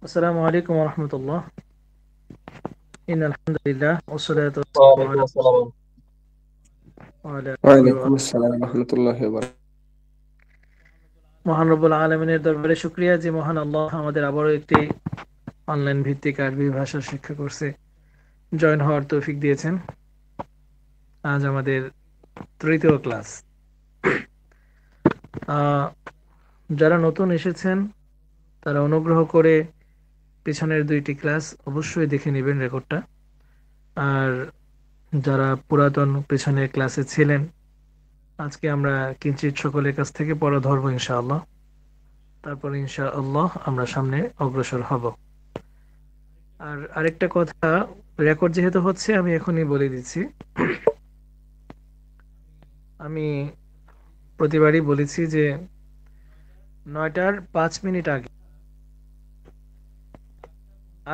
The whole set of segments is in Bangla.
السلام عليكم ورحمة الله. إن الحمد لله والصلاة والسلام ওয়ালাইকুম على আসসালাম। وعلى آله ওয়ালাইকুম আসসালাম রহমতুল্লাহি ওয়া বারাকাতুহু। মহান রব্বুল আলমিনের দরবারে শুকরিয়া যে মহান আল্লাহ আমাদের আবারও একটি অনলাইন ভিত্তিক আরবি ভাষা শিক্ষা কোর্সে জয়েন হওয়ার তৌফিক দিয়েছেন। আজ আমাদের তৃতীয় ক্লাস। যারা নতুন এসেছেন তারা অনুগ্রহ করে পিছনের দুইটি ক্লাস অবশ্যই দেখে নেবেন রেকর্ডটা। আর যারা পুরাতন পেছনের ক্লাসে ছিলেন, আজকে আমরা কিঞ্চিত সকলের কাছ থেকে পড়া ধরবো ইনশাআল্লাহ। তারপর ইনশাআল্লাহ আমরা সামনে অগ্রসর হব। আর আরেকটা কথা, রেকর্ড যেহেতু হচ্ছে আমি এখনই বলে দিচ্ছি, আমি প্রতিবারই বলেছি যে 9টার 5 মিনিট আগে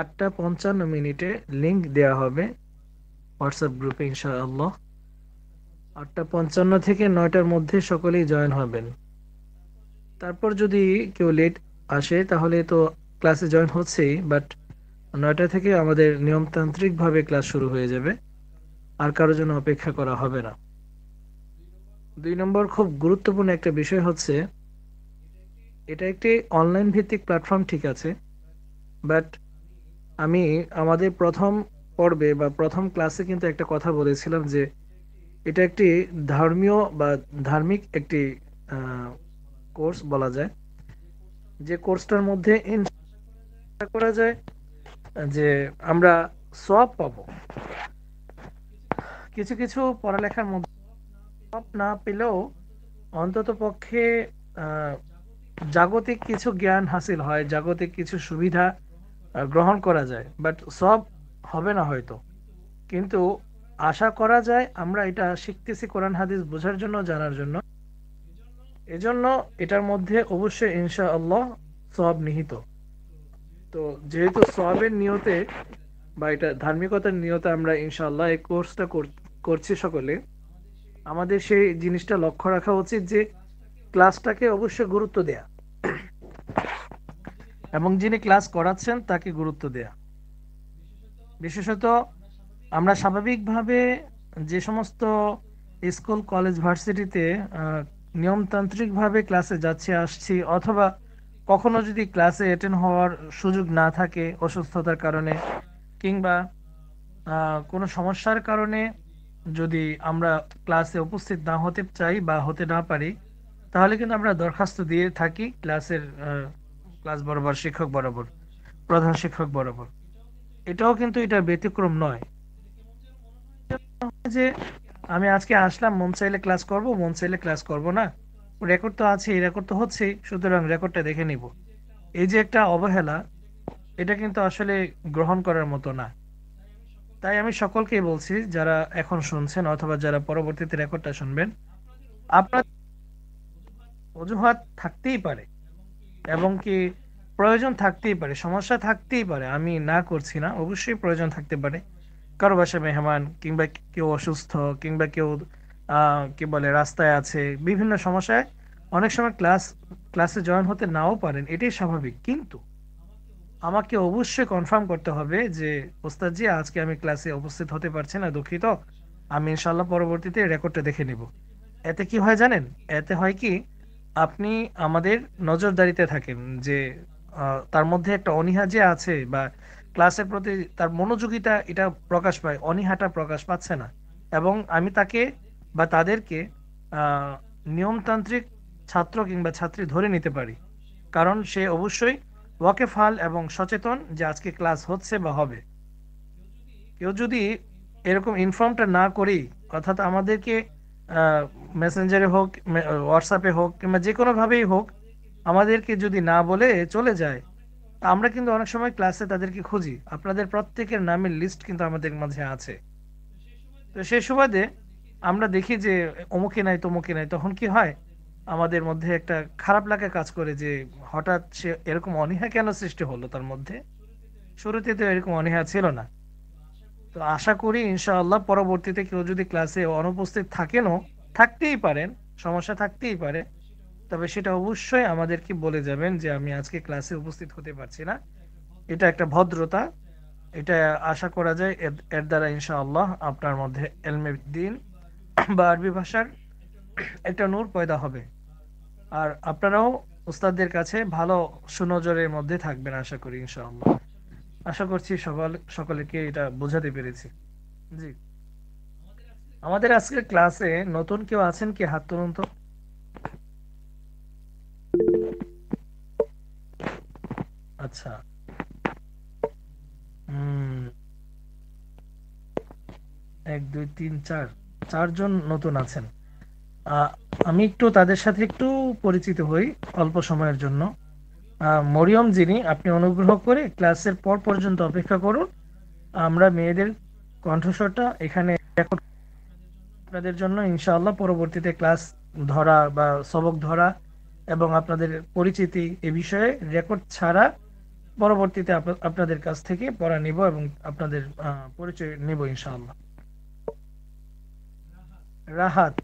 8টা 55 লিংক দেওয়া হবে হোয়াটসঅ্যাপ গ্রুপে ইনশাআল্লাহ। 8টা 55 থেকে 9টার মধ্যে সকলেই জয়েন হবেন। তারপর যদি কেউ লেট আসে তাহলে তো ক্লাসে জয়েন হচ্ছেই, বাট 9টা থেকে আমাদের নিয়মতান্ত্রিকভাবে ক্লাস শুরু হয়ে যাবে, আর কারোর জন্য অপেক্ষা করা হবে না। 2 নম্বর খুব গুরুত্বপূর্ণ একটা বিষয় হচ্ছে, এটা একটি অনলাইন ভিত্তিক প্ল্যাটফর্ম ঠিক আছে, বাট আমি আমাদের প্রথম পর্বে বা প্রথম ক্লাসে কিন্তু একটা কথা বলেছিলাম যে এটা একটি ধর্মীয় বা ধার্মিক একটি কোর্স বলা যায়, যে কোর্সটার মধ্যে আশা করা যায় যে আমরা সওয়াব পাবো। কিছু কিছু পড়ালেখার মধ্যে সওয়াব না পেলেও অন্তত পক্ষে জাগতিক কিছু জ্ঞান হাসিল হয়, জাগতিক কিছু সুবিধা গ্রহণ করা যায়, বাট সব হবে না হয়তো, কিন্তু আশা করা যায় আমরা এটা শিখতেছি কোরআন হাদিস বোঝার জন্য, জানার জন্য। এজন্য এটার মধ্যে অবশ্যই ইনশাআল্লাহ সওয়াব নিহিত। তো যেহেতু সওয়াবের নিয়তে বা এটা ধার্মিকতার নিয়তে আমরা ইনশাআল্লাহ এই কোর্সটা করছি সকলে, আমাদের সেই জিনিসটা লক্ষ্য রাখা উচিত যে ক্লাসটাকে অবশ্যই গুরুত্ব দেয়া এবং যিনি ক্লাস করাচ্ছেন তাকে গুরুত্ব দেয়া। বিশেষত আমরা স্বাভাবিকভাবে যে সমস্ত স্কুল কলেজ ভার্সিটিতে নিয়মতান্ত্রিকভাবে ক্লাসে যাচ্ছি আসছি, অথবা কখনো যদি ক্লাসে অ্যাটেন্ড হওয়ার সুযোগ না থাকে অসুস্থতার কারণে কিংবা কোনো সমস্যার কারণে যদি আমরা ক্লাসে উপস্থিত না হতে চাই বা হতে না পারি, তাহলে কিন্তু আমরা দরখাস্ত দিয়ে থাকি ক্লাসের ক্লাস বরাবর, শিক্ষক বরাবর, প্রধান শিক্ষক বরাবর। এটাও কিন্তু এটা ব্যতিক্রম নয় যে আমি আজকে আসলাম, মন চাইলে ক্লাস করব, মন চাইলে ক্লাস করব না, রেকর্ড তো আছে, রেকর্ড তো হচ্ছেই, সুতরাং রেকর্ডটা দেখে নিব। এই যে একটা অবহেলা, এটা কিন্তু আসলে গ্রহণ করার মতো না। তাই আমি সকলকেই বলছি, যারা এখন শুনছেন অথবা যারা পরবর্তীতে রেকর্ডটা শুনবেন, আপনার অজুহাত থাকতেই পারে এবং কি প্রয়োজন থাকতেই পারে, সমস্যা থাকতেই পারে, আমি না করছি না, অবশ্যই প্রয়োজন থাকতে পারে। কারো বাসায় মেহমান, কিংবা কেউ অসুস্থ, কিংবা কেউ কি বলে রাস্তায় আছে, বিভিন্ন সমস্যায় অনেক সময় ক্লাসে জয়েন হতে নাও পারেন, এটাই স্বাভাবিক। কিন্তু আমাকে অবশ্যই কনফার্ম করতে হবে যে ওস্তাদ জি, আজকে আমি ক্লাসে উপস্থিত হতে পারছি না, দুঃখিত, আমি ইনশাল্লাহ পরবর্তীতে রেকর্ডটা দেখে নিব। এতে কি হয় জানেন? এতে হয় কি, আপনি আমাদের নজরদারিতে থাকেন যে তার মধ্যে একটা অনীহা যে আছে বা ক্লাসের প্রতি তার মনোযোগিতা এটা প্রকাশ পায়, অনীহাটা প্রকাশ পাচ্ছে না, এবং আমি তাকে বা তাদেরকে আহ, নিয়মতান্ত্রিক ছাত্র কিংবা ছাত্রী ধরে নিতে পারি, কারণ সে অবশ্যই ওয়াকেফাল এবং সচেতন যে আজকে ক্লাস হচ্ছে বা হবে। কেউ যদি এরকম ইনফর্মটা না করি, অর্থাৎ আমাদেরকে মেসেঞ্জারে হোক, হোয়াটসঅ্যাপে হোক, কিংবা যে কোনোভাবেই হোক আমাদেরকে যদি না বলে চলে যায়, আমরা কিন্তু অনেক সময় ক্লাসে তাদেরকে খুঁজি, আপনাদের প্রত্যেকের নামের লিস্ট কিন্তু আমাদের মাঝে আছে। তো সেই সুবাদে আমরা দেখি যে অমুকে নাই তমুকে নাই, তখন কি হয়, আমাদের মধ্যে একটা খারাপ লাগা কাজ করে যে হঠাৎ সে এরকম অনীহা কেন সৃষ্টি হলো তার মধ্যে, শুরুতে তো এরকম অনীহা ছিল না। তো আশা করি ইনশাআল্লাহ পরবর্তীতে কেউ যদি ক্লাসে অনুপস্থিত থাকেনও, থাকতেই পারেন, সমস্যা থাকতেই পারে, তবে সেটা অবশ্যই আমাদেরকে বলে যাবেন যে আমি আজকে ক্লাসে উপস্থিত হতে পারছি না, এটা একটা ভদ্রতা। এটা আশা করা যায় এর দ্বারা ইনশাআল্লাহ আপনার মধ্যে এলমে দ্বীন বা আরবি ভাষার একটা নূর পয়দা হবে। আর আপনারাও উস্তাদদের কাছে ভালো সুনজরের মধ্যে থাকবেন আশা করি ইনশাআল্লাহ। আশা করছি সকলকে এটা বোঝাতে পেরেছি। জি, আমাদের আজকের ক্লাসে নতুন কেউ আছেন কি? হাত তুলুন তো। আচ্ছা। হুম, 1 2 3 4 চারজন নতুন আছেন। আমি একটু তাদের সাথে একটু পরিচিত হই অল্প সময়ের জন্য। মরিয়ম যিনি, আপনি অনুগ্রহ করে ক্লাসের পর পর্যন্ত অপেক্ষা করুন। আমরা মেয়েদের কণ্ঠস্বরটা এখানে রেকর্ড আপনাদের জন্য ইনশাআল্লাহ পরবর্তীতে ক্লাস ধরা বা সবক ধরা এবং আপনাদের পরিচিতি এ বিষয়ে রেকর্ড ছাড়া পরবর্তীতে আপনাদের কাছ থেকে পড়া নিব এবং আপনাদের পরিচয় নিব ইনশাআল্লাহ। রাহাত,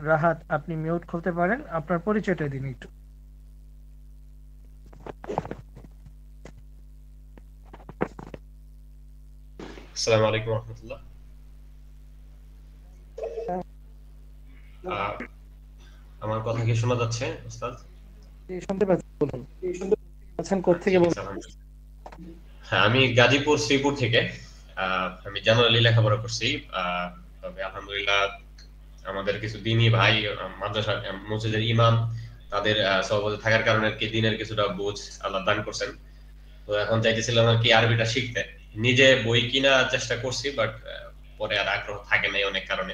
রাহাত আপনি মিউট খুলতে পারেন, আপনার পরিচয়টা দিন একটু। আসসালামু আলাইকুম রহমতুল্লাহ। আমার কথা কি শোনা যাচ্ছে ওস্তাদ? শুনতে পাচ্ছি, বলুন। আছেন কোত্থেকে ঠিক আছে, বলছেন? হ্যাঁ, আমি গাজীপুর শ্রীপুর থেকে। আমি জেনারেলি লেখাপড়া করছি। তবে আলহামদুলিল্লাহ আমাদের কিছু দিনী ভাই মাদ্রাসা মসজিদের ইমাম তাদের সহবতে থাকার কারণে আর কি দিনের কিছুটা বুঝ আল্লাহ দান করছেন। তো এখন চাইতেছিলাম আর কি আরবিটা শিখতে। নিজে বই কিনা চেষ্টা করছি, বাট পরে আর আগ্রহ থাকে নাই অনেক কারণে।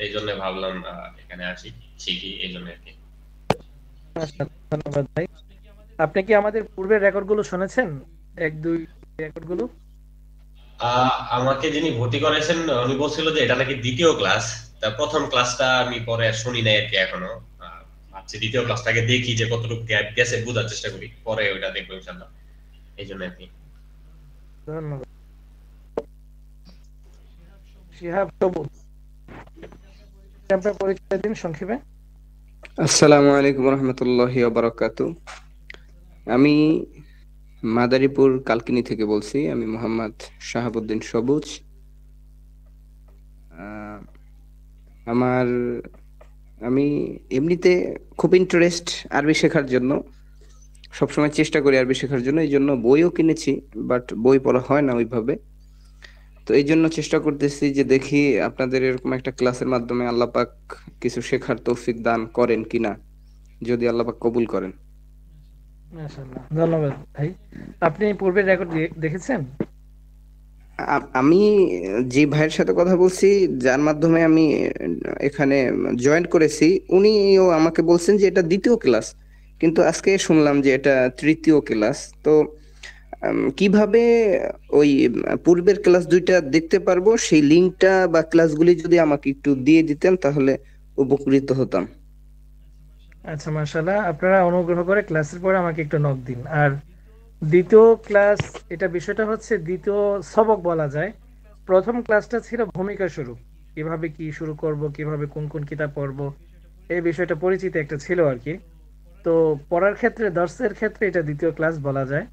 এই জন্য ভাবলাম এখানে আসি, শিখি এই জন্য আর কি। আচ্ছা, ধন্যবাদ ভাই। আপনি কি আমাদের পূর্বের রেকর্ডগুলো শুনেছেন? 1 2 রেকর্ডগুলো? আমাকে যিনি ভর্তি করেছেন উনি বলছিল যে এটা নাকি দ্বিতীয় ক্লাস। তা প্রথম ক্লাসটা আমি পরে আর শুনি নাই আর কি এখনো। ভাবছি দ্বিতীয় ক্লাসটাকে দেখি যে কতটুকু গ্যাপ গেছে, বোঝার চেষ্টা করি, পরে ওইটা দেখবো ইনশাআল্লাহ। এই জন্য আর কি। ধন্যবাদ। শিহাব সবুজ, আপনার পরিচয় দিন সংক্ষেপে। আসসালামু আলাইকুম রহমতুল্লাহি ওয়া বারাকাতু। আমি মাদারীপুর কালকিনি থেকে বলছি। আমি মোহাম্মদ শাহাবুদ্দিন সবুজ। আহ, আমার আমি এমনিতে খুব ইন্টারেস্ট আরবি শেখার জন্য, সবসময় চেষ্টা করি আরবি শেখার জন্য। এই জন্য বইও কিনেছি, বাট বই পড়া হয় না ওইভাবে। তো এই জন্য চেষ্টা করতেছি যে দেখি আপনাদের এরকম একটা ক্লাসের মাধ্যমে আল্লাহ পাক কিছু শেখার তৌফিক দান করেন কিনা, যদি আল্লাহ পাক কবুল করেন। মাশাআল্লাহ, ধন্যবাদ ভাই। আপনি পূর্বের রেকর্ড দেখেছেন? আমি যে ভাইয়ের সাথে কথা বলছি, যার মাধ্যমে আমি এখানে জয়েন করেছি, উনিও আমাকে বলছেন যে এটা দ্বিতীয় ক্লাস, কিন্তু আজকে শুনলাম যে এটা তৃতীয় ক্লাস। তো কিভাবে ওই পূর্বের ক্লাস দুইটা দেখতে পারবো, সেই লিঙ্কটা বা ক্লাসগুলি যদি আমাকে একটু দিয়ে দিতেন তাহলে উপকৃত হতাম। আচ্ছা, মাশাআল্লাহ, আপনারা অনুগ্রহ করে ক্লাসের পরে আমাকে একটু নক দিন। আর দ্বিতীয় ক্লাস, এটা বিষয়টা হচ্ছে দ্বিতীয় সবক বলা যায়। প্রথম ক্লাসটা ছিল ভূমিকা শুরু, কিভাবে কি শুরু করব, কিভাবে কোন কোন কিতাব পড়ব, এই বিষয়টা পরিচিত একটা ছিল আর কি। তো পড়ার ক্ষেত্রে, দর্সের ক্ষেত্রে এটা দ্বিতীয় ক্লাস বলা যায়।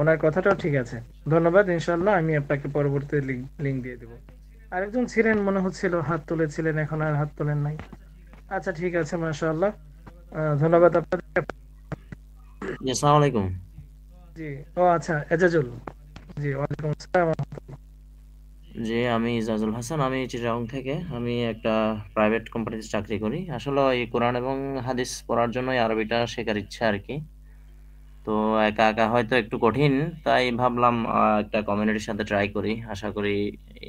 ওনার কথাটাও ঠিক আছে। ধন্যবাদ, ইনশাল্লাহ আমি আপনাকে পরবর্তী লিঙ্ক দিয়ে দেবো। আরেকজন ছিলেন মনে হচ্ছিল, হাত তুলেছিলেন, এখন আর হাত তোলেন নাই। আচ্ছা, ঠিক আছে, মাশাআল্লাহ, ধন্যবাদ আপনাদের। জি, আসসালামু আলাইকুম। জি, ও আচ্ছা, এজাজুল। জি, ওয়ালাইকুম আসসালাম। জি, আমি ইজাজুল হাসান, আমি চিটাগং থেকে। আমি একটা প্রাইভেট কোম্পানিতে চাকরি করি। আসলে এই কোরআন এবং হাদিস পড়ার জন্য আরবিটা শেখার ইচ্ছা আর কি। তো একা একা হয়তো একটু কঠিন, তাই ভাবলাম একটা কমিউনিটির সাথে ট্রাই করি। আশা করি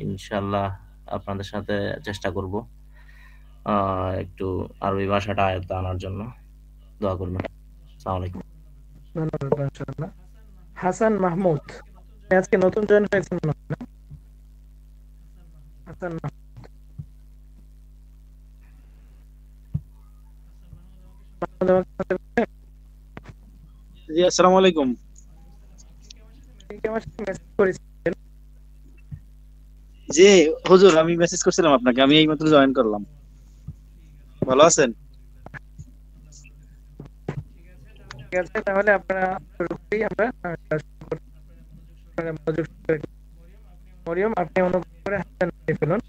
ইনশাল্লাহ আপনাদের সাথে চেষ্টা করব একটু আরবি ভাষাটা আয়ত্তে আনার জন্য। দোয়া করবেন। আসসালামু আলাইকুম। ধন্যবাদ, মাশাআল্লাহ। হাসান মাহমুদ, আপনি আজকে নতুন জয়েন হয়েছেন মনে হয় না? হাসান মাহমুদ, আমাকে শুনতে পাচ্ছেন? জি, আসসালামু আলাইকুম। আপনি কি আমার সাথে মেসেজ করেছিলেন? জি হুজুর, আমি মেসেজ করছিলাম আপনাকে, আমি এইমাত্র জয়েন করলাম। ভালো আছেন? ঠিক আছে, তাহলে আপনারা শুরু করি, আমরা শুরু করি। আপনারা মনোযোগ সহকারে। মরিয়ম, আপনি অনুগ্রহ করে হাতটা নামিয়ে ফেলুন,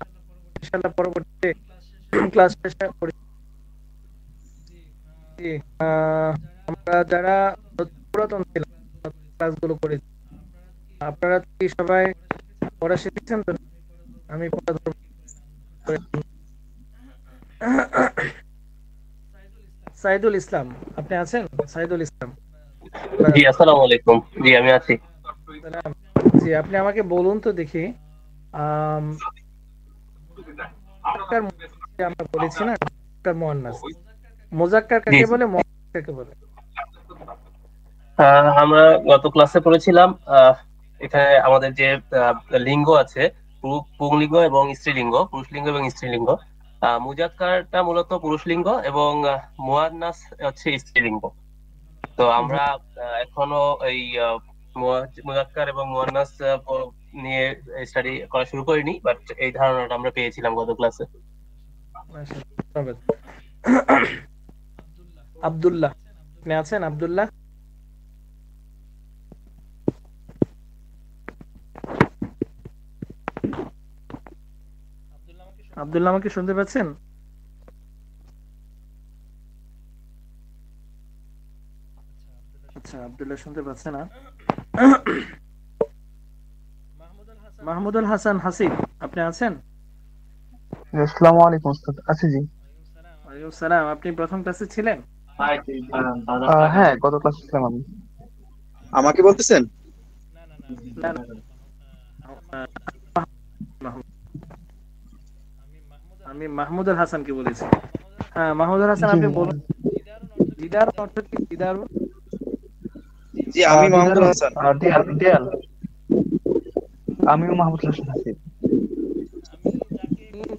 ইনশাআল্লাহ পরবর্তীতে ক্লাস শেষে জি, আমরা যারা পুরাতন ছিলাম ক্লাসগুলো করেছি, আপনারা কি সবাই পড়া শিখেছেন তো? আমি পড়া ধরব। সাইদুল ইসলাম, আপনি আছেন? সাইদুল ইসলাম, জি আসসালামু আলাইকুম। জি আমি আছি। সালাম। জি, আপনি আমাকে বলুন তো দেখি, মুজাক্কার যে আমরা বলেছি না, মুজাক্কার মুয়ান্নাস, মুজাক্কার কাকে বলে, মুয়ান্নাস কাকে বলে? আমরা গত ক্লাসে পড়েছিলাম এখানে আমাদের যে লিঙ্গ আছে, পুংলিঙ্গ এবং স্ত্রীলিঙ্গ, পুরুষলিঙ্গ এবং স্ত্রীলিঙ্গ। মুজাক্কারটা মূলত পুরুষলিঙ্গ এবং মুয়ান্নাস হচ্ছে স্ত্রীলিঙ্গ। তো আমরা এখনো এই মুজাক্কার এবং মুয়ান্নাস নিয়ে স্টাডি করা শুরু করিনি, বাট এই ধারণাটা আমরা পেয়েছিলাম গত ক্লাসে। ধন্যবাদ। আব্দুল্লাহ, আপনি আছেন? আব্দুল্লাহ, আব্দুল্লাহ আমাকে শুনতে পাচ্ছেন? আচ্ছা, আব্দুল্লাহ শুনতে পাচ্ছে না। মাহমুদুল হাসান হাসিব, আপনি আছেন? আসসালামু আলাইকুম উস্তাদ। আছি জি। ওয়ালাইকুম সালাম। আপনি প্রথম ক্লাসে ছিলেন? হ্যাঁ, গত ক্লাসে ছিলাম আমি। আমাকে বলতেছেন? না না, আমি মাহমুদুল হাসানকে বলেছি। হ্যাঁ, মাহমুদুল হাসান, আপনি বলুন জিদার অর্থ কি? জিদার, জি আমি মাহমুদুল হাসান। দেয়াল। আমিও মাহমুদুল হাসান হাসিব।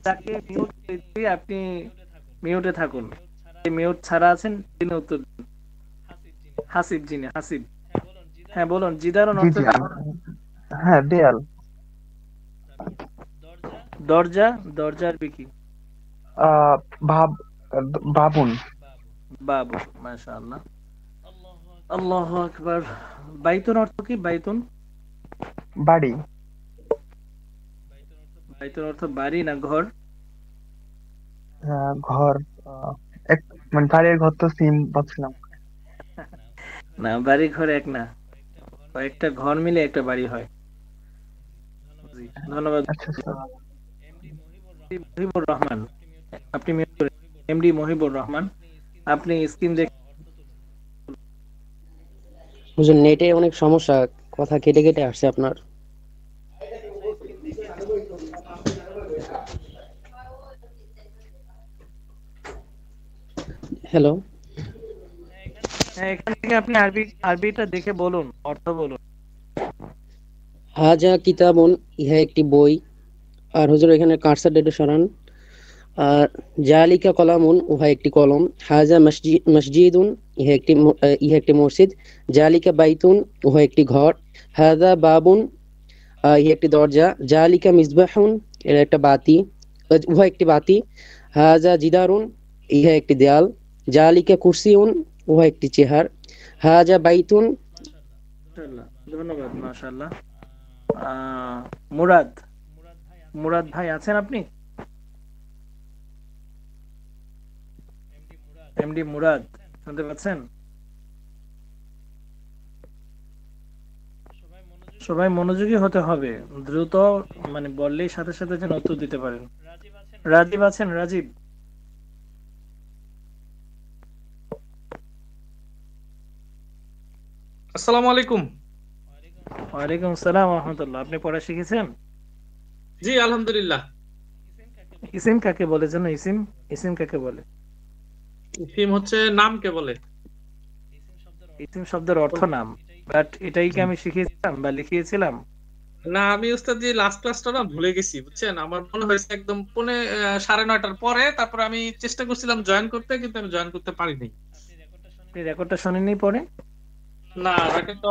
তাকে মিউট দিচ্ছি, আপনি মিউটে থাকুন। মিউট ছাড়া আছেন, তিনি উত্তর দিন। হাসিব, যিনি হাসিব। হ্যাঁ বলুন, জিদারন জি অর্থ জি কি? হ্যাঁ, দেয়াল। দরজা, দরজার কি? ভাব বাবুন। বাবু, মাশাআল্লাহ, আল্লাহু আকবার। বাইতুন অর্থ কি? বাইতুন, বাড়ি। বাইতুন অর্থ বাড়ি না ঘর? ঘর। মানে বাড়ির ঘর তো সিম ভাবছিলাম। না, বাড়ি ঘর এক না, কয়েকটা ঘর মিলে একটা বাড়ি হয়। জি, ধন্যবাদ। আচ্ছা স্যার। মহিবুর রহমান, আপনি মিউট করে। এমডি মহিবুর রহমান, আপনি স্ক্রিন দেখে। হুজুর, নেটে অনেক সমস্যা, কথা কেটে কেটে আসছে আপনার। হ্যালো, হ্যাঁ, এখান থেকে আপনি আরবিটা দেখে বলুন, অর্থ বলুন। হাজা কিতাবুন, ইহা একটি বই। আর হুজুর এখানে কার্সার ডেটে সরান। আর জালিকা কলামুন, উহা একটি কলম। হাজা মসজিদুন, ইহা একটি মসজিদ। জালিকা বাইতুন, উহা একটি ঘর। হাজা বাবুন, ইহা একটি দরজা। জালিকা মিসবাহুন, এর একটা বাতি, উহা একটি বাতি। হাজা জিদারুন, ইহা একটি দেয়াল। জালিকা কুরসিউন, উহা একটি চেহার। হাজা বাইতুন। মাশাআল্লাহ, ধন্যবাদ, মাশাআল্লাহ। মুরাদ, মুরাদ ভাই আছেন আপনি? এমডি মুরাদ, শুনতে পাচ্ছেন? সবাই মনোযোগী হতে হবে, দ্রুত মানে বললেই সাথে সাথে যেন উত্তর দিতে পারেন। রাজীব আছেন? রাজীব, আসসালামু আলাইকুম। ওয়ালাইকুম আসসালাম ওয়া রাহমাতুল্লাহ। আপনি পড়া শিখেছেন? জি আলহামদুলিল্লাহ। ইসিম কাকে বলে যেন? ইসিম, ইসিম কাকে বলে? ইসিম হচ্ছে নামকে বলে। ইসিম শব্দের অর্থ নাম, বাট এটাই কি আমি শিখিয়েছিলাম বা লিখিয়েছিলাম? না, আমি উস্তাদ জি লাস্ট ক্লাসটা না ভুলে গেছি, বুঝছেন। আমার মনে হয়েছে একদম 9:30 পরে, তারপর আমি চেষ্টা করছিলাম জয়েন করতে, কিন্তু আমি জয়েন করতে পারিনি। আপনি রেকর্ডটা শুনেননি পরে? না, রেকর্ডটা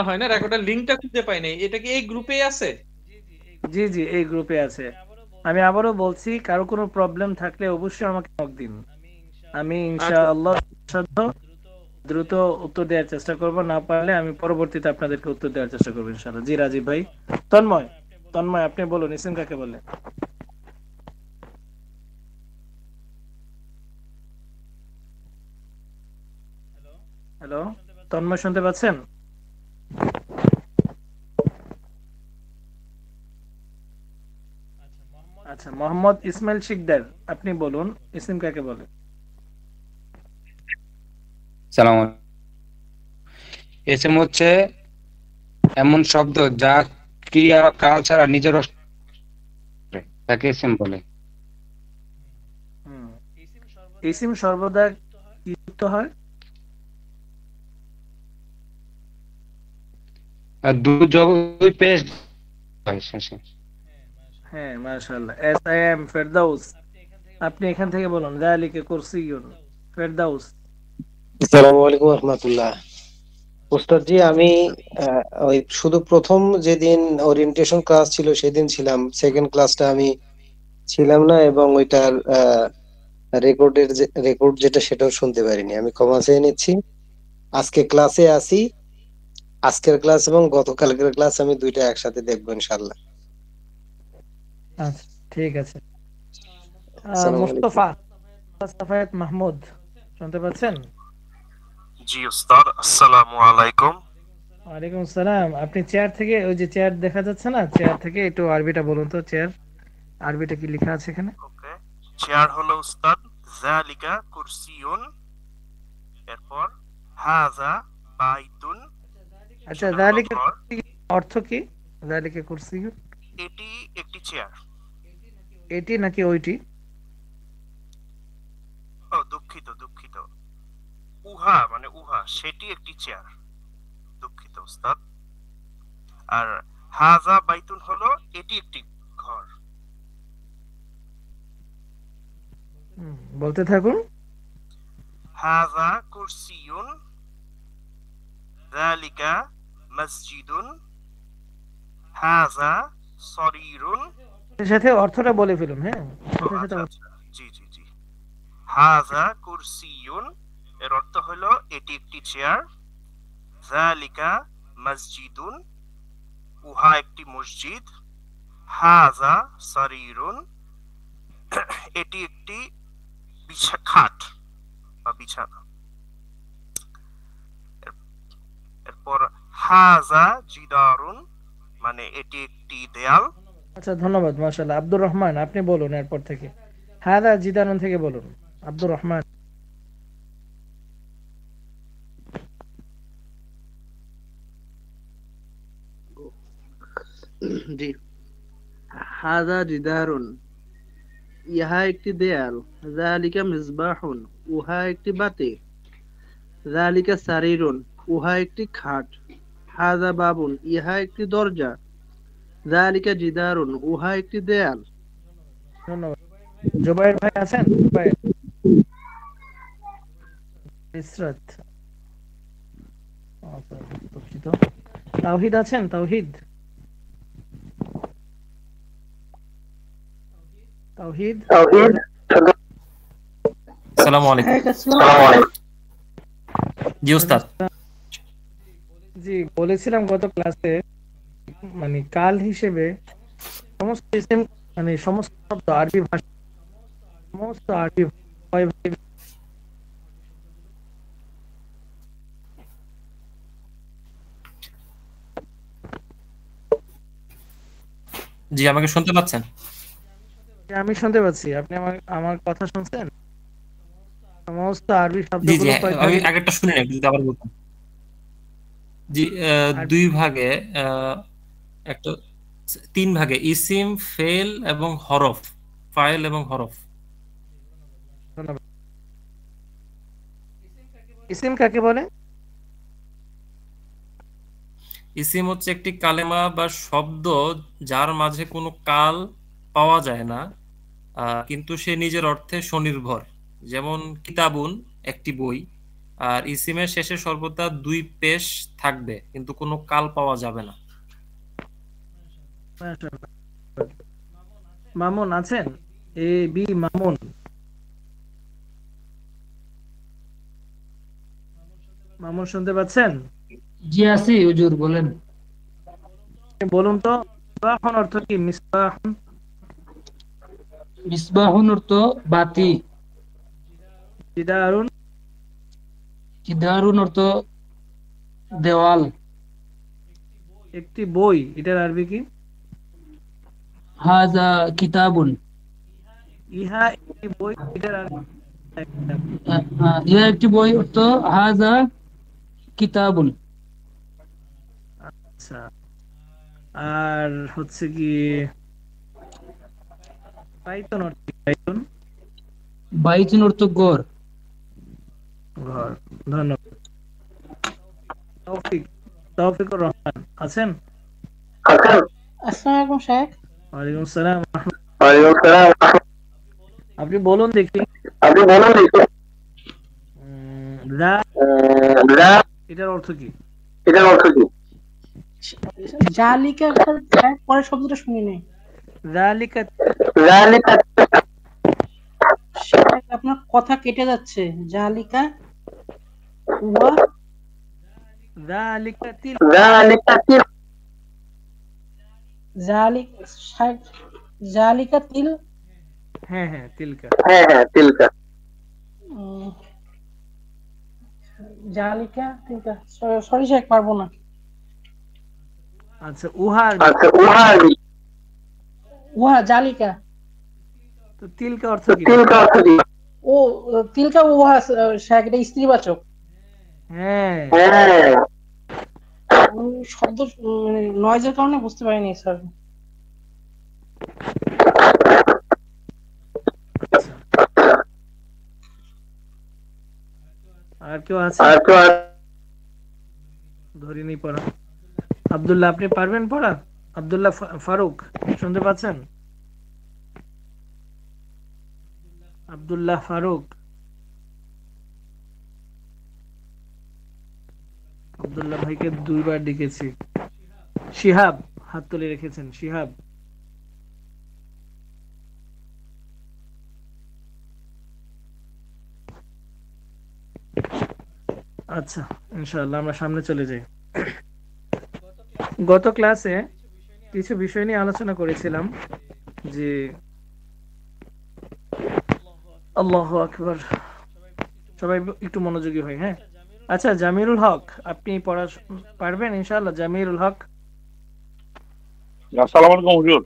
হয় না, রেকর্ডের লিংকটা খুঁজে পাই নাই। এটা কি এই গ্রুপেই আছে? জি জি, এই গ্রুপে আছে। আমি আবারও বলছি, কারো কোনো প্রবলেম থাকলে অবশ্যই আমাকে নক দিন। আমি আচ্ছা ইনশাআল্লাহ দ্রুত উত্তর দেওয়ার চেষ্টা করব, না পারলে আমি পরবর্তীতে আপনাদেরকে উত্তর দেওয়ার চেষ্টা করবো ইনশাআল্লাহ। জি রাজীব ভাই। তন্ময়, তন্ময় আপনি বলুন ইসিম কাকে বলে? হ্যালো, তন্ময় শুনতে পাচ্ছেন? আচ্ছা, মোহাম্মদ ইসমাইল শিকদার আপনি বলুন ইসিম কাকে বলে? সালাম। এসএম হচ্ছে এমন শব্দ যা ক্রিয়া কাল ছাড়া নিজের তাকে এসএম বলে। ইসিম সর্বদা কি যুক্ত হয়? আর দুই পেশ হয় শেষে। হ্যাঁ মাশাআল্লাহ। এস আই এম ফেরদাউস আপনি এখান থেকে বলুন যালিকা কুরসিয়ুন। ফেরদাউস। আসসালামু আলাইকুম রহমতুল্লাহ। উস্তাদ জি আমি ওই শুধু প্রথম যেদিন ওরিয়েন্টেশন ক্লাস ছিল সেদিন ছিলাম, সেকেন্ড ক্লাসটা আমি ছিলাম না এবং ওইটার রেকর্ড যেটা সেটাও শুনতে পারিনি। আমি ক্ষমা চেয়ে নিচ্ছি। আজকে ক্লাসে আসি, আজকের ক্লাস এবং গতকালকের ক্লাস আমি দুইটা একসাথে দেখবো ইনশাআল্লাহ। আচ্ছা ঠিক আছে। আসসালামু আলাইকুম। মুস্তাফায়েত মাহমুদ শুনতে পাচ্ছেন? জি উস্তাদ, আসসালামু আলাইকুম। ওয়ালাইকুম আসসালাম। আপনি চেয়ার থেকে, ওই যে চেয়ার দেখা যাচ্ছে না, চেয়ার থেকে একটু আরবিটা বলুন তো। চেয়ার আরবিটা কি লেখা আছে এখানে? ওকে, চেয়ার হলো উস্তাদ যালিকা কুরসিয়ুন, এরপর হাযা বাইতুন। আচ্ছা, যালিকা অর্থ কি? যালিকা কুরসিয়ুন এটি একটি চেয়ার। এটি নাকি ওইটি? ও দুঃখিত, উহা মানে উহা, সেটি একটি চেয়ার। দুঃখিত উস্তাদ। আর হাযা বাইতুন হলো এটি একটি ঘর। বলতে থাকুন। হাযা কুরসিয়ুন, যালিকা মসজিদুন, হাযা সরিরুন। সাথে অর্থটা বলে ফেলুন। হ্যাঁ, আচ্ছা, জি। হাযা কুরসিয়ুন এর অর্থ হলো এটি একটি চেয়ার। যালিকা মসজিদুন, উহা একটি মসজিদ। হাযা সরিরুন, এটি একটি খাট বা বিছানা। এরপর হাযা জিদারুন মানে এটি একটি দেয়াল। আচ্ছা ধন্যবাদ, মাশাআল্লাহ। আব্দুর রহমান আপনি বলুন এরপর থেকে। হাযা জিদারুন থেকে বলুন আব্দুর রহমান। জি। হাযা জিদারুন, ইহা একটি দেয়াল। যালিকা মিসবাহুন, উহা একটি বাতি। যালিকা সারিরুন, উহা একটি খাট। হাযা বাবুন, ইহা একটি দরজা। যালিকা জিদারুন, উহা একটি দেয়াল। ধন্যবাদ। জুবাইর ভাই আছেন? জুবাইর, ইসরাত, দুঃখিত। তাওহীদ আছেন? তাওহীদ। আসসালামু আলাইকুম। জি উস্তাদ। জি বলেছিলাম গত ক্লাসে, মানে কাল হিসেবে সমস্ত ইসিম, মানে সমস্ত শব্দ আরবি ভাষা, সমস্ত আরবি জি আমাকে শুনতে পাচ্ছেন? আমি শুনতে পাচ্ছি। আপনি আমার কথা শুনছেন? সমস্ত আরবি জি শব্দগুলো কয় আমি ভাগে? আগেরটা শুনি না, কিন্তু আবার বলতাম। জি দুই ভাগে, একটা 3 ভাগে, ইসিম, ফেল এবং হরফ, ফাইল এবং হরফ। ইসিম কাকে বলে? ইসিম হচ্ছে একটি কালেমা বা শব্দ যার মাঝে কোনো কাল পাওয়া যায় না, কিন্তু সে নিজের অর্থে স্বনির্ভর। যেমন কিতাবুন একটি বই। আর ইসিমের শেষে সর্বদা 2 পেশ থাকবে, কিন্তু কোনো কাল পাওয়া যাবে না। মামুন আছেন? A B Mamun. মামুন শুনতে পাচ্ছেন? জি আছি হুজুর, বলেন। বলুন তো মিসবাহুন অর্থ কি? মিসবাহুন মিসবাহুন অর্থ বাতি, জিদারুন জিদারুন অর্থ দেওয়াল, একটি বই, এটার আরবি কি? হাজা কিতাবুন, ইহা একটি বই, এটার আরবি ইহা একটি বই অর্থ হাজা কিতাবুন। আচ্ছা, আর হচ্ছে কি বাইতুন অর্থ কি? বাইতুন বাইতুন অর্থ ঘর। ঘর। ধন্যবাদ। তৌফিক, তৌফিকুর রহমান আছেন? আসসালামু আলাইকুম শেখ। ওয়ালাইকুম আসসালাম। ওয়ালাইকুম আসসালাম। আপনি বলুন দেখি রা এটার অর্থ কি? জালিকা পরের শব্দটা শুনি নাই। যালিকা শেখ, আপনার কথা কেটে যাচ্ছে। জালিকা ওয়া যালিকা তিল জালিকা তিল। হ্যাঁ হ্যাঁ, তিলকা। জালিকা তিলকা। সরি শেখ, পারবো না। আচ্ছা, উহার ওয়া জালিকা। তো তিলকা অর্থ কি? ও তিলকা ওয়া শেখ, এটা স্ত্রীবাচক। হ্যাঁ, শব্দ নয়েজের কারণে বুঝতে পারিনি স্যার। আর কেউ আছে? ধরিনি পড়া। আব্দুল্লাহ, আপনি পারবেন পড়া? আব্দুল্লাহ ফারুক শুনতে পাচ্ছেন? আব্দুল্লাহ ফারুক, আব্দুল্লাহ ভাইকে 2 বার ডেকেছি। শিহাব হাত তুলে রেখেছেন। শিহাব, আচ্ছা ইনশাআল্লাহ আমরা সামনে চলে যাই। গত ক্লাসে কিছু বিষয় নিয়ে আলোচনা করেছিলাম যে আল্লাহু আকবার, সবাই একটু মনোযোগী হয়। হ্যাঁ, আচ্ছা জামিরুল হক, আপনি পড়া পারবেন ইনশাআল্লাহ? জামিরুল হক। আসসালামু আলাইকুম হুজুর।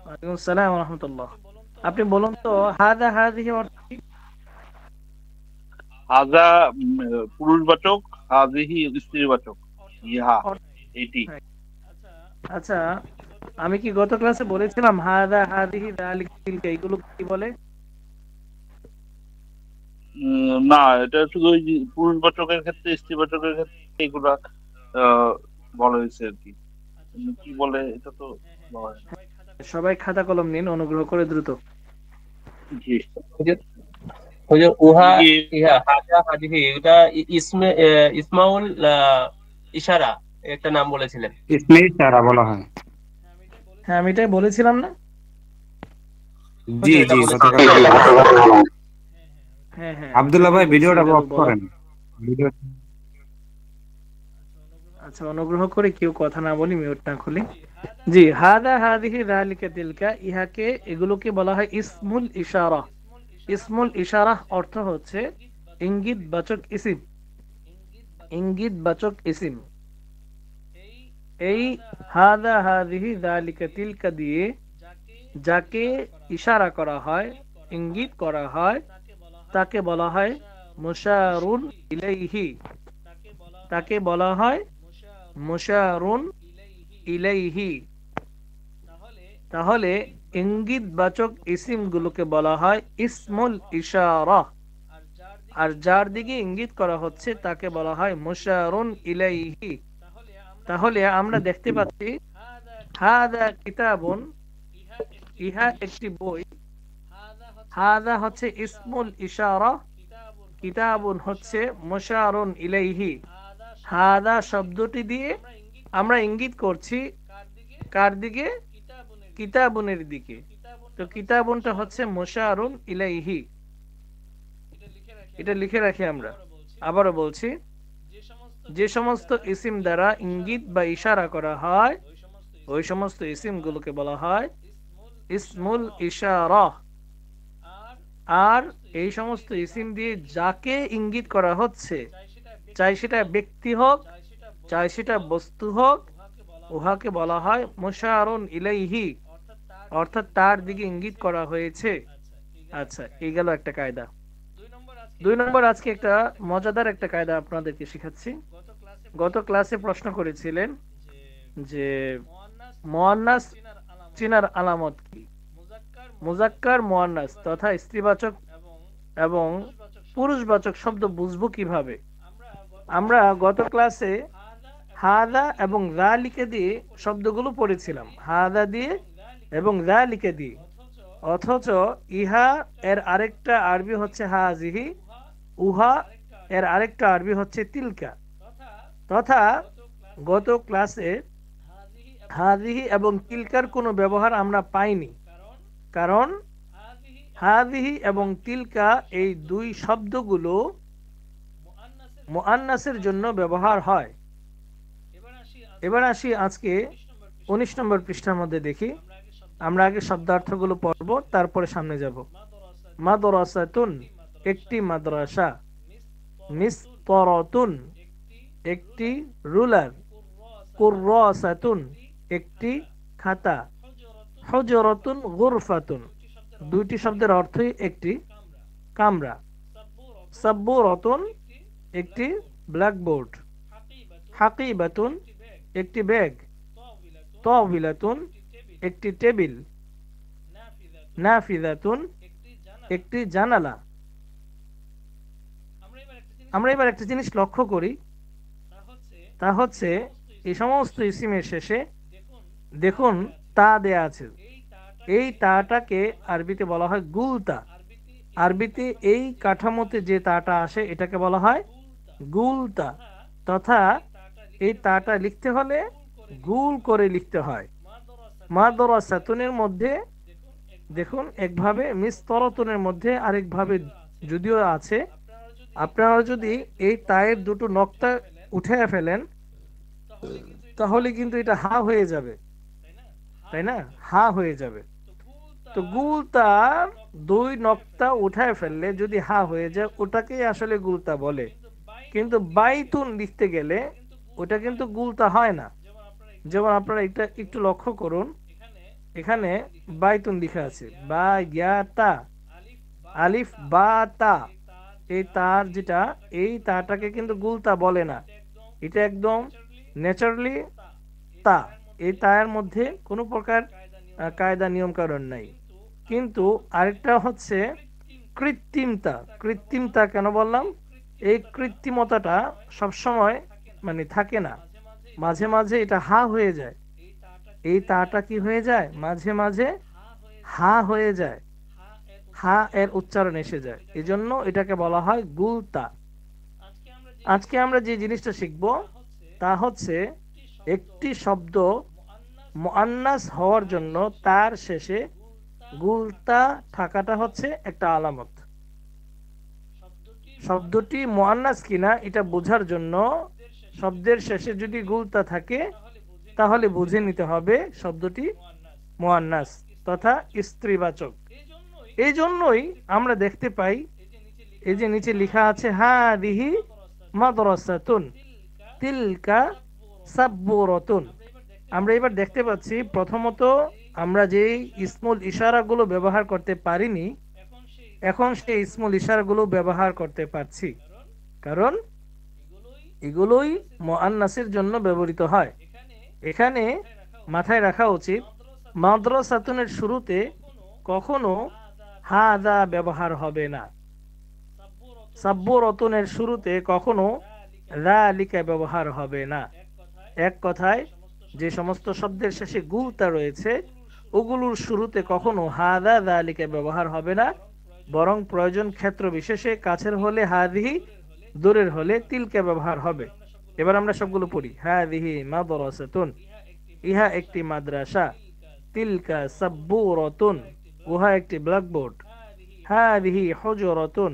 ওয়ালাইকুম আসসালাম ওয়া রাহমাতুল্লাহ। আপনি বলুন তো হাদা হাদিহি অর্থ কি? হাজা পুরুষবাচক, হাজিহি স্ত্রীবাচক, ইহা এটি। আচ্ছা, আমি কি গত ক্লাসে বলেছিলাম হাদা হাদিহি যালিকা তিলকা এগুলো কি বলে? না, এটা শুধু ওই পুরুষবাচকের ক্ষেত্রে, স্ত্রীবাচকের ক্ষেত্রে এগুলা বলা হয়েছে আর কি। কি বলে এটা তো বলা হয় না। সবাই খাতা কলম নিন অনুগ্রহ করে, দ্রুত। জি হুজুর, উহা ইহা হাজা হাজিহি, এটা ইসমাউল ইশারা একটা নাম বলেছিলেন। ইসমে ইশারা বলা হয়। হ্যাঁ, আমি এটাই বলেছিলাম না? জি জি, হ্যাঁ হ্যাঁ। আব্দুল্লাহ ভাই ভিডিওটা অফ করেন। আচ্ছা, অনুগ্রহ করে কেউ কথা না বলি, মিউট না খুলি। জি, হাদা হাদিহি যালিকা তিলকা, ইহাকে এগুলোকে বলা হয় ইসমুল ইশারা। ইসমুল ইশারা অর্থ হচ্ছে ইঙ্গিত বাচক ইসিম। ইঙ্গিত বাচক ইসিম। এই হাদা হাদিহি যালিকা তিলকা দিয়ে যাকে ইশারা করা হয়, ইঙ্গিত করা হয়, তাকে বলা হয় মুশারুন ইলাইহি। তাকে বলা হয় মুশারুন ইলাইহি। তাহলে ইঙ্গিত বাচক ইসিম গুলোকে বলা হয় ইসমুল ইশারা, আর যার দিকে ইঙ্গিত করা হচ্ছে তাকে বলা হয় মুশারুন ইলাইহি। তাহলে আমরা দেখতে পাচ্ছি হাদা কিতাবুন, ইহা একটি বই। হাদা হচ্ছে ইসমুল ইশারা, কিতাবুন হচ্ছে মুশারুন ইলাইহি। হাদা শব্দটি দিয়ে আমরা ইঙ্গিত করছি কার দিকে? কিতাবুনের দিকে। তো কিতাবুনটা হচ্ছে মুশারুন ইলাইহি। এটা লিখে রাখি আমরা। আবারও বলছি, যে সমস্ত ইসিম দ্বারা ইঙ্গিত বা ইশারা করা হয় ওই সমস্ত ইসিমগুলোকে বলা হয় ইসমুল ইশারা। আর এই সমস্ত ইসিম দিয়ে যাকে ইঙ্গিত করা হচ্ছে, চাই সেটা ব্যক্তি হোক চাই সেটা বস্তু হোক, উহাকে বলা হয় মুশারুন ইলাইহি, অর্থাৎ তার দিকে ইঙ্গিত করা হয়েছে। আচ্ছা, এই গেল একটা কায়দা। 2 নম্বর আজকে একটা মজাদার একটা কায়দা আপনাদেরকে শেখাচ্ছি। গত ক্লাসে প্রশ্ন করেছিলেন যে মুয়ান্নাস চিনার আলামত কি, মুজাক্কার মুয়ান্নাস তথা স্ত্রীবাচক এবং পুরুষবাচক শব্দ বুঝবো কিভাবে। আমরা গত ক্লাসে হাদা এবং যালিকা দিয়ে শব্দগুলো পড়েছিলাম, হাদা দিয়ে এবং যালিকা দিয়ে। অথচ ইহা এর আরেকটা আরবি হচ্ছে হাজিহি, উহা এর আরেকটা আরবি হচ্ছে তিলকা। তথা গত ক্লাসে হাজিহি এবং তিলকার কোনো ব্যবহার আমরা পাইনি, কারণ হাজিহি এবং তিলকা এই দুই শব্দগুলো মুআন্নাসের জন্য ব্যবহার হয়। এবার আসি আজকে 19 নম্বর পৃষ্ঠার মধ্যে দেখি। আমরা আগে শব্দার্থগুলো পড়ব, তারপরে সামনে যাব। মাদ্রাসাতুন একটি মাদ্রাসা, মিসতরাতুন একটি রুলার, কুররাসাতুন একটি খাতা, হুজরাতুন গুরফাতুন দুইটি শব্দের অর্থই একটি কামরা, সাব্বুরাতুন একটি ব্ল্যাকবোর্ড, হাকিবাতুন একটি ব্যাগ, তাওবিলাতুন একটি টেবিল, নাফিদাতুন একটি জানালা। আমরা এবার একটা জিনিস লক্ষ্য করি, তা হচ্ছে এই সমস্ত ইসিমের শেষে দেখুন তা দেয়া আছে। এই তাটাকে আরবিতে বলা হয় গুলতা। আরবিতে এই কাঠামোতে যে তাটা আসে এটাকে বলা হয় গুলতা, তথা এই তাটা লিখতে হলে গুল করে লিখতে হয়। মাদ্রাসাতুনের মধ্যে দেখুন একভাবে, মিসতরাতুনের মধ্যে আরেকভাবে যদিও আছে। আপনারা যদি এই তায়ের দুটো নক্তা উঠে ফেলেন তাহলে কিন্তু এটা হা হয়ে যাবে, তাই না? হা হয়ে যাবে। তো গুলতার 2 নক্তা উঠায় ফেললে যদি হা হয়ে যায় ওটাকেই আসলে গুলতা বলে। কিন্তু বাইতুন লিখতে গেলে ওটা কিন্তু গুলতা হয় না। যেমন আপনারা এটা একটু লক্ষ্য করুন, এখানে বাইতুন লেখা আছে, বা ইয়া তা, আলিফ বা তা। এই তার যেটা, এই তাটাকে কিন্তু গুলতা বলে না, এটা একদম ন্যাচারালি তা। এই তায়ের মধ্যে কোনো প্রকার কায়দা নিয়ম কারণ নাই। কিন্তু আরেকটা হচ্ছে কৃত্রিমতা। কৃত্রিমতা কেন বললাম? এই কৃত্রিমতাটা সবসময় মানে থাকে না, মাঝে মাঝে এটা হা হয়ে যায়। এই তাটা কি হয়ে যায়? মাঝে মাঝে হা হয়ে যায়, হা এর উচ্চারণ এসে যায়, এজন্য এটাকে বলা হয় গুলতা। আজকে আমরা যে জিনিসটা শিখব তা হচ্ছে একটি শব্দ মুআন্নাস হওয়ার জন্য তার শেষে গুলতা থাকাটা হচ্ছে একটা আলামত। শব্দটি মুআন্নাস কিনা এটা বোঝার জন্য শব্দের শেষে যদি গুলতা থাকে তাহলে বুঝে নিতে হবে শব্দটি মুআন্নাস তথা স্ত্রীবাচক। এই জন্যই আমরা দেখতে পাই এই যে নিচে লেখা আছে হাদিহি মাদ্রাসাতুন তিলকা সাব্বুরাতুন। আমরা এবার দেখতে পাচ্ছি প্রথমত আমরা যে ইসমুল ইশারাগুলো ব্যবহার করতে পারিনি, এখন সেই ইসমুল ইশারাগুলো ব্যবহার করতে পারছি, কারণ এগুলোই মুআন্নাসের জন্য ব্যবহৃত হয়। এখানে মাথায় রাখা উচিত মাদ্রাসাতুনের শুরুতে কখনো হাদা ব্যবহার হবে না, সাব্বুরাতুনের শুরুতে কখনো যালিকা ব্যবহার হবে না। এক কথায় যে সমস্ত শব্দের শেষে গুলতা রয়েছে ওগুলোর শুরুতে কখনো হাদা যালিকা ব্যবহার হবে না, বরং প্রয়োজন ক্ষেত্র বিশেষে কাছের হলে হাদিহি, দূরের হলে তিলকা ব্যবহার হবে। এবার আমরা সবগুলো পড়ি। হাদিহি মাদ্রাসাতুন, ইহা একটি মাদ্রাসা। তিলকা সাব্বুরাতুন, উহা একটি ব্ল্যাকবোর্ড। হাদিহি হুজরাতুন,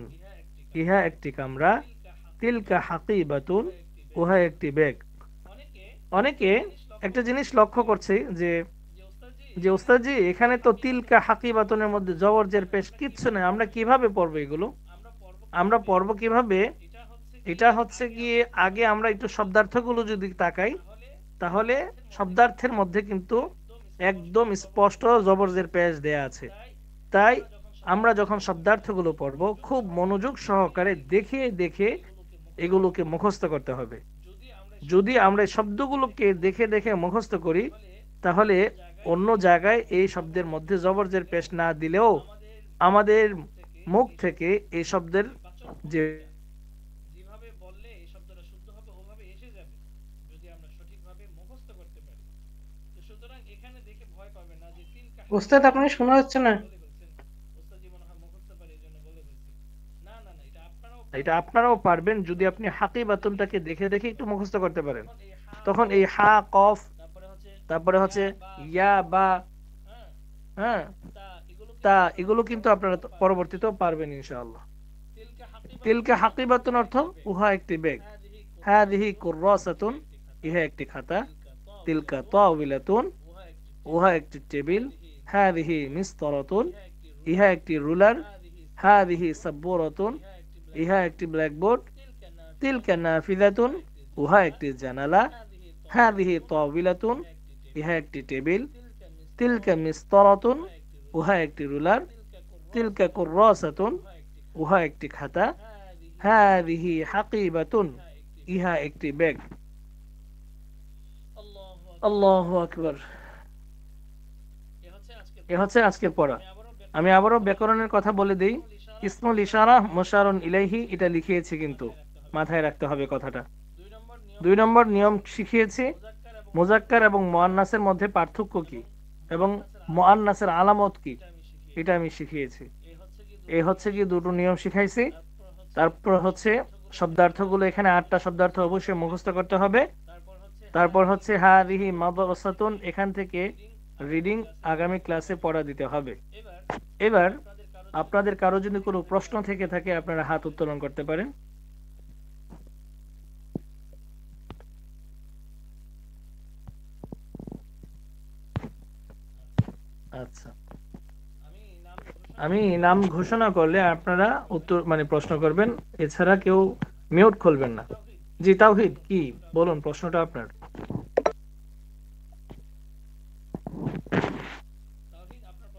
ইহা একটি কামরা। তিলকা হাকিবাতুন, উহা একটি ব্যাগ। অনেকে একটা জিনিস লক্ষ্য করছে যে যে ওস্তাদজি এখানে তো তিলকা হাকিবাতনের মধ্যে জবরজের পেশ কিচ্ছু নেই, আমরা কিভাবে পড়বো এগুলো? আমরা পড়বো কিভাবে? এটা হচ্ছে গিয়ে আগে আমরা একটু শব্দার্থগুলো যদি তাকাই, তাহলে শব্দার্থের মধ্যে কিন্তু একদম স্পষ্ট জবরজের পেশ দেয়া আছে। তাই আমরা যখন শব্দার্থগুলো পড়বো খুব মনোযোগ সহকারে দেখে দেখে এগুলোকে মুখস্থ করতে হবে। যদি আমরা এই শব্দগুলোকে দেখে দেখে মুখস্থ করি, তাহলে অন্য জায়গায় এই শব্দের মধ্যে জবরজের পেশ না দিলেও আমাদের মুখ থেকে এই শব্দের যে উস্তাদ আপনাকে শোনা যাচ্ছে না। এটা আপনারাও পারবেন যদি আপনি হাকিবাতুনটাকে দেখে দেখে একটু মুখস্থ করতে পারেন। তখন এই হা কফ, তারপরে হচ্ছে ইয়া বা হ্যাঁ তা, এগুলো কিন্তু আপনারা পরবর্তীতেও পারবেন ইনশাআল্লাহ। তিলকা হাকিবাতুন অর্থ উহা একটি ব্যাগ, হাদিহি কুররাসাতুন ইহা একটি খাতা, তিলকা তাওবিলাতুন উহা একটি টেবিল, হাদিহি মিসতারাতুন ইহা একটি রুলার, হাদিহি সাব্বুরাতুন ইহা একটি ব্ল্যাকবোর্ড, তিলকা নাফিযাতুন উহা একটি জানালা, হাদিহি তাওবিলাতুন ইহা একটি টেবিল, তিলকা মিসতারাতুন উহা একটি রুলার, তিলকা কুররাসাতুন উহা একটি খাতা, হাদিহি হাকিবাতুন ইহা একটি ব্যাগ। আল্লাহু আকবার। এ হচ্ছে আজকের পড়া। আমি আবারও ব্যাকরণের কথা বলে দেই। ইসমুল ইশারা মুশারুন ইলাইহি এটা লিখিয়েছি, কিন্তু মাথায় রাখতে হবে কথাটা। 2 নম্বর নিয়ম শিখিয়েছি মুজাক্কার এবং মুআন্নাসের মধ্যে পার্থক্য কি এবং মুআন্নাসের আলামত কি, এটা আমি শিখিয়েছি। এই হচ্ছে কি দুটো নিয়ম শিখাইছি। তারপর হচ্ছে শব্দার্থগুলো, এখানে 8টা শব্দার্থ অবশ্যই মুখস্থ করতে হবে। তারপর হচ্ছে হাদিহি মাদ্রাসাতুন, এখান থেকে রিডিং আগামী ক্লাসে পড়া দিতে হবে। এবার আপনাদের কারো যদি কোনো প্রশ্ন থেকে থাকে আপনারা হাত উত্তোলন করতে পারেন। আচ্ছা, আমি নাম ঘোষণা করলে আপনারা উত্তর মানে প্রশ্ন করবেন, এছাড়া কেউ মিউট খুলবেন না। জি তাওহিদ, কি বলুন প্রশ্নটা আপনার।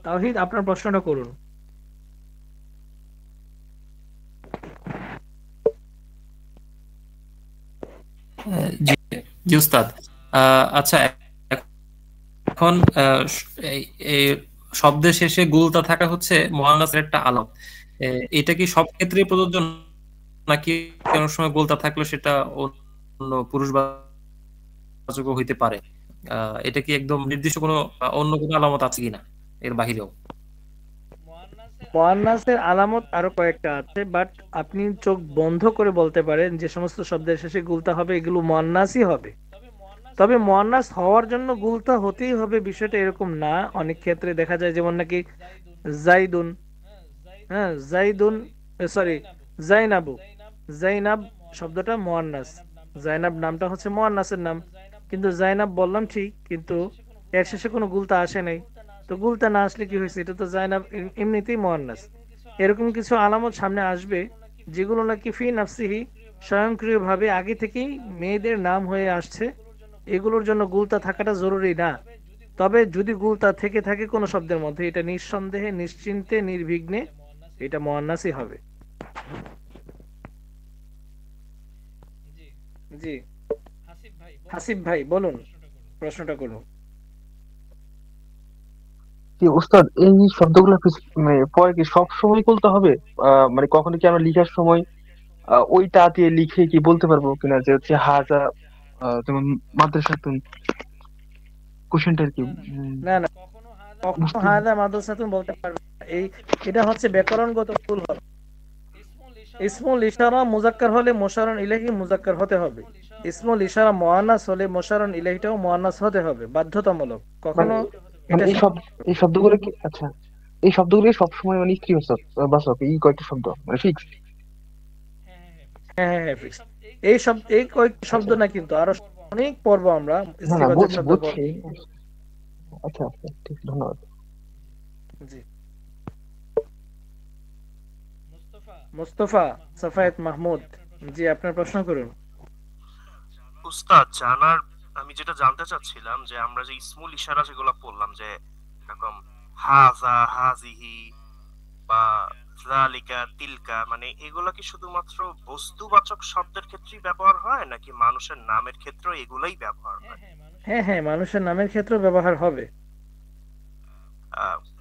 তাওহিদ আপনার প্রশ্নটা করুন। জি জি উস্তাদ। আচ্ছা, এখন এই শব্দের শেষে গুলতা থাকা হচ্ছে মুআন্নাসের একটা আলামত। এটা কি সব ক্ষেত্রে প্রযোজ্য নাকি কোন সময় গুলতা থাকলে সেটা অন্য পুরুষবাচক হইতে পারে? এটা কি একদম নির্দিষ্ট কোনো অন্য কোনো আলামত আছে কিনা এর বাহিরেও? মুআন্নাসের আলামত আরো কয়েকটা আছে, বাট আপনি চোখ বন্ধ করে বলতে পারেন যে সমস্ত শব্দের শেষে গুলতা হবে এগুলো মুআন্নাসই হবে। তবে মুআন্নাস হওয়ার জন্য গুলতা হতেই হবে বিষয়টা এরকম না। অনেক ক্ষেত্রে দেখা যায় যেমন নাকি জাইদুন, হ্যাঁ জাইদুন, সরি জাইনাবু, জাইনাব শব্দটা মুআন্নাস, জাইনাব নামটা হচ্ছে মুআন্নাসের নাম, কিন্তু জাইনাব বললাম ঠিক, কিন্তু এর শেষে কোনো গুলতা আসে নাই। তো গুলতা না আসলে কি হয়েছে, এটা তো জাইনাব এমনিতেই মুআন্নাস। এরকম কিছু আলামত সামনে আসবে যেগুলো নাকি ফি নাফসিহি স্বয়ংক্রিয়ভাবে আগে থেকেই মেয়েদের নাম হয়ে আসছে, এগুলোর জন্য গুলতা থাকাটা জরুরি না। তবে যদি গুলতা থেকে থাকে কোনো শব্দের মধ্যে, এটা নিঃসন্দেহে নিশ্চিন্তে নির্বিঘ্নে এটা মুআন্নাসই হবে। জি হাসিব ভাই বলুন, প্রশ্নটা করুন। কি উস্তাদ, এই শব্দগুলো পরে কি সব সময় বলতে হবে? মানে কখনো কি আমরা লিখার সময় ওইটা দিয়ে লিখে কি বলতে পারবো কিনা, যে হচ্ছে হাজা যেমন মাদ্রাসাতুন কোশ্চেনটা কি? না না, কখনো হাজা মাদ্রাসাতুন বলতে পারবে না। এটা হচ্ছে ব্যাকরণগত ভুল হবে। ইসমুল ইশারা মুজাক্কার হলে মুশারুন ইলাইহি মুজাক্কার হতে হবে। ইসমুল ইশারা মুআন্নাস হলে মুশারুন ইলাইহিটাও মুআন্নাস হতে হবে, বাধ্যতামূলক। কখনো এই শব্দগুলো কি, আচ্ছা এই শব্দগুলো সব সময় মানে স্ত্রীবাচক বাচক এই কয়টা শব্দ মানে ফিক্স? হ্যাঁ হ্যাঁ ফিক্স। এই কয়েকটি শব্দ না, কিন্তু আরো অনেক পর্ব আমরা না না স্ত্রীবাচক শব্দ পড়ব। বুঝছি। আচ্ছা আচ্ছা ঠিক, ধন্যবাদ। জি, মুস্তফা সাফায়েত মাহমুদ, জি আপনার প্রশ্ন করুন। উস্তাদ জানার আমি যেটা জানতে চাচ্ছিলাম যে আমরা যে ইসমুল ইশারা যেগুলো পড়লাম, যে এরকম হাজা, হাজিহি বা যালিকা, তিলকা, মানে এগুলা কি শুধুমাত্র বস্তুবাচক শব্দের ক্ষেত্রেই ব্যবহার হয় নাকি মানুষের নামের ক্ষেত্রেও এগুলাই ব্যবহার হয়? হ্যাঁ হ্যাঁ, মানুষের নামের ক্ষেত্রেও ব্যবহার হবে।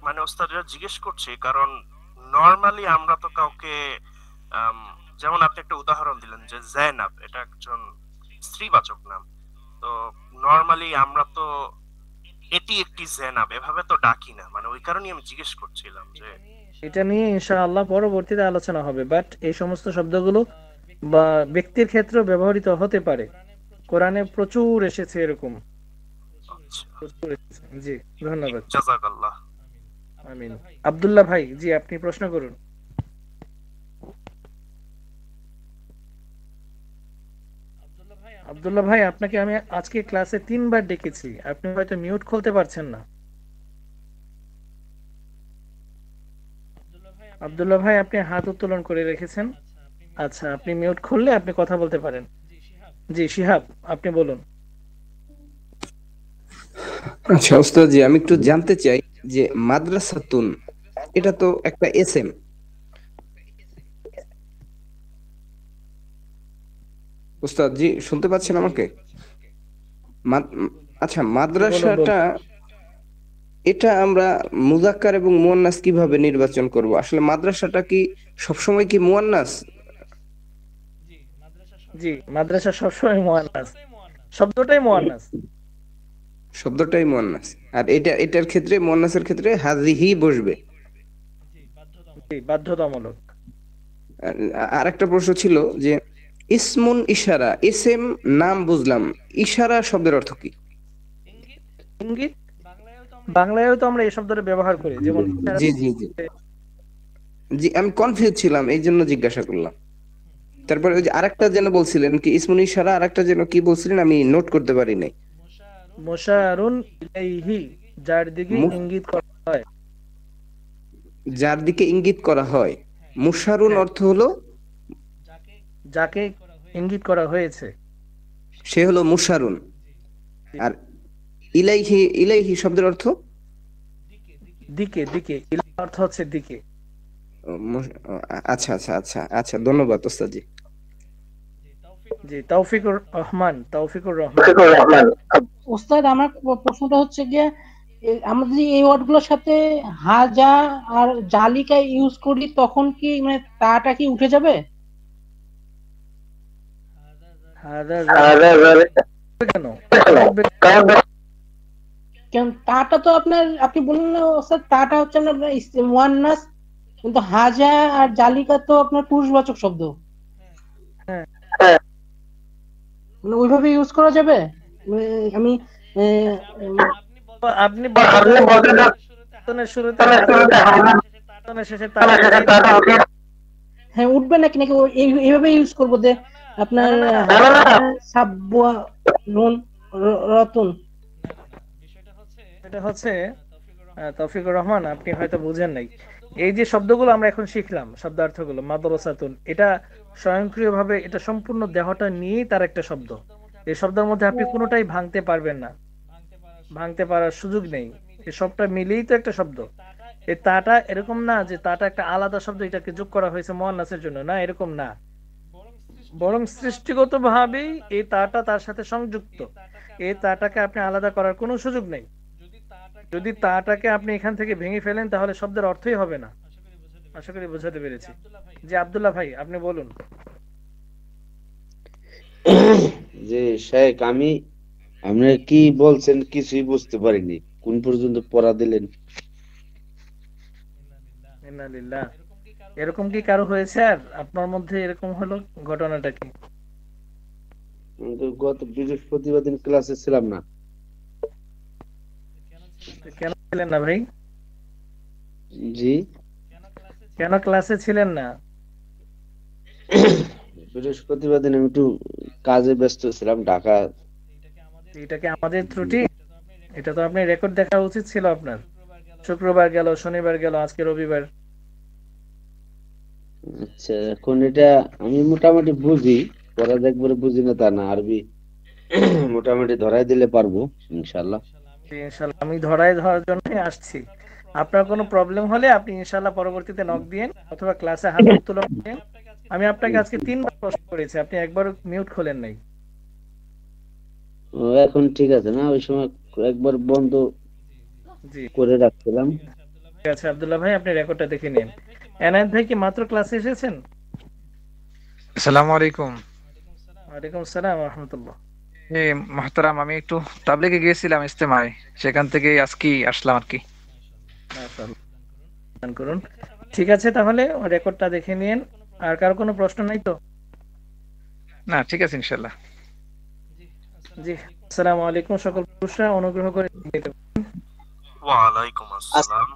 মানে ওস্তাদ এটা জিজ্ঞেস করছি কারণ নরমালি আমরা তো কাউকে যেমন আপনি একটা উদাহরণ দিলেন যে জয়নাব, এটা একজন স্ত্রীবাচক নাম, তো নরমালি আমরা তো এটি একটি জয়নাব এভাবে তো ডাকি না, মানে ওই কারণেই আমি জিজ্ঞেস করছিলাম যে এটা নিয়ে ইনশাআল্লাহ পরবর্তীতে আলোচনা হবে। বাট এই সমস্ত শব্দগুলো বা ব্যক্তির ক্ষেত্রেও ব্যবহৃত হতে পারে, কোরআনে প্রচুর এসেছে এরকম। প্রচুর এসেছে। জি ধন্যবাদ, জাযাকাল্লাহ। আমিন। আব্দুল্লাহ ভাই, জি আপনি প্রশ্ন করুন। আব্দুল্লাহ ভাই, আপনাকে আমি আজকে ক্লাসে 3 বার ডেকেছি, আপনি হয়তো মিউট খুলতে পারছেন না। আব্দুল্লাহ ভাই, আপনি হাত উত্তোলন করে রেখেছেন। আচ্ছা, আপনি মিউট খুললে আপনি কথা বলতে পারেন। জি শিহাব, আপনি বলুন। আচ্ছা ওস্তাদ জি, আমি একটু জানতে চাই যে মাদ্রাসাতুন এটা তো একটা এসএম, ওস্তাদ জি শুনতে পাচ্ছেন আমাকে? আচ্ছা মাদ্রাসাটা, এটা আমরা মুজাক্কার এবং মুয়ান্নাস কিভাবে নির্বাচন করব? আসলে মাদ্রাসাটা কি সবসময় কি মুয়ান্নাস? জি, মাদ্রাসা সবসময় মুয়ান্নাস, শব্দটাই মুয়ান্নাস। শব্দটাই মুয়ান্নাস, আর এটার ক্ষেত্রে মুয়ান্নাসের ক্ষেত্রে হাজিহি বসবে। জি, বাধ্যতামূলক। আর একটা প্রশ্ন ছিল যে ইসমুন ইশারা, এসএম নাম বুঝলাম, ইশারা শব্দের অর্থ কি? ইঙ্গিত। বাংলায়ও তো আমরা এই শব্দটা ব্যবহার করি, যেমন জি জি জি জি, আমি কনফিউজ ছিলাম এই জন্য জিজ্ঞাসা করলাম। তারপরে ওই যে আরেকটা যেন বলছিলেন কি ইসমুন ইশারা, আরেকটা যেন কি বলছিলেন আমি নোট করতে পারি নাই। মুশারুন ইলাইহি, যার দিকে ইঙ্গিত করা হয়। যার দিকে ইঙ্গিত করা হয়। মুশারুন অর্থ হলো যাকে ইঙ্গিত করা হয়েছে, সে হলো মুশারুন। আর ইলাইহি, ইলাইহি শব্দের অর্থ দিকে। দিকে, ইলাইহি অর্থ হচ্ছে দিকে। আচ্ছা আচ্ছা আচ্ছা আচ্ছা, ধন্যবাদ ওস্তাদ জি। জি, তৌফিকুর রহমান। ওস্তাদ আমার প্রশ্নটা হচ্ছে গিয়ে আমরা যদি এই ওয়ার্ডগুলোর সাথে হাজা আর জালিকা ইউজ করি তখন কি মানে তাটা কি উঠে যাবে? কেন তাটা তো আপনি বললেন না ওস্তাদ, তাটা হচ্ছে আপনার মুয়ান্নাস, কিন্তু হাজা আর জালিকা তো আপনার পুরুষবাচক শব্দ। হ্যাঁ, মানে ওইভাবে ইউজ করা যাবে? আমি আপনি শুরুতে হ্যাঁ উঠবে নাকি নাকি এইভাবে ইউজ করবো যে আপনার সাবওয়া নুন রতন। এটা হচ্ছে তৌফিকুর রহমান, আপনি হয়তো বুঝেন নাই। এই যে শব্দগুলো আমরা এখন শিখলাম, শব্দার্থগুলো, মাদ্রাসাতুন, এটা স্বয়ংক্রিয়ভাবে এটা সম্পূর্ণ দেহটা নিয়েই তার একটা শব্দ। এই শব্দের মধ্যে আপনি কোনোটাই ভাঙতে পারবেন না, ভাঙতে পারার সুযোগ নেই। এই সবটা মিলেই তো একটা শব্দ। এই তাটা এরকম না যে তাটা একটা আলাদা শব্দ, এটাকে যোগ করা হয়েছে মুয়ান্নাসের জন্য, না এরকম না। বরং সৃষ্টিগত ভাবেই এই তাটা তার সাথে সংযুক্ত। এই তাটাকে আপনি আলাদা করার কোনো সুযোগ নেই। যদি তাটাকে আপনি এখান থেকে ভেঙে ফেলেন তাহলে শব্দের অর্থই হবে না। আশা করি বোঝাতে পেরেছি। জি আব্দুল্লাহ ভাই, আপনি বলুন। যে শেখ, আপনি কি বলছেন কিছুই বুঝতে পারিনি, কোন পর্যন্ত পড়া দিলেন? ইন্নালিল্লাহ। এরকম কি কারো হয়েছে? আর আপনার মধ্যে এরকম হলো, ঘটনাটা কি? গত বৃহস্পতিবার দিন ক্লাসে ছিলাম না। কেন ছিলেন না ভাই? জি, কেন ক্লাসে ছিলেন না? বৃহস্পতিবার দিন আমি একটু কাজে ব্যস্ত ছিলাম ঢাকা। এটা কি আমাদের ত্রুটি? এটা তো আপনি রেকর্ড দেখা উচিত ছিল আপনার। শুক্রবার গেল, শনিবার গেল, আজকে রবিবার। আচ্ছা, এখন এটা আমি মোটামুটি বুঝি, পড়া একবারে বুঝি না তা না, আরবি মোটামুটি ধরাই দিলে পারবো ইনশাল্লাহ। ইনশাল্লাহ আমি ধরার জন্যই আসছি। আপনার কোনো প্রবলেম হলে আপনি ইনশাল্লাহ পরবর্তীতে নক দিয়েন অথবা ক্লাসে হাত উত্তোলন করেন। আমি আপনাকে আজকে 3বার প্রশ্ন করেছি, আপনি একবার মিউট খোলেন নাই। ও, এখন ঠিক আছে না? ওই সময় একবার বন্ধ জি করে রাখছিলাম। ঠিক আছে আব্দুল্লাহ ভাই, আপনি রেকর্ডটা দেখে নিন। এনায়েত ভাই কি মাত্র ক্লাসে এসেছেন? আসসালামু আলাইকুম। ওয়ালাইকুম আসসালাম ওয়া রাহমাতুল্লাহ। এই মাহতারাম, আমি একটু তাবলিগে গিয়েছিলাম ইজতেমায়, সেখান থেকে আজকে আসলাম আর কি। মাশাআল্লাহ, দান করুন। ঠিক আছে, তাহলে রেকর্ডটা দেখে নিন। আর কার কোনো প্রশ্ন নাই তো? না, ঠিক আছে ইনশাল্লাহ। জি, আসসালামু আলাইকুম। সকল পুরুষরা অনুগ্রহ করে ওয়ালাইকুম আসসালাম।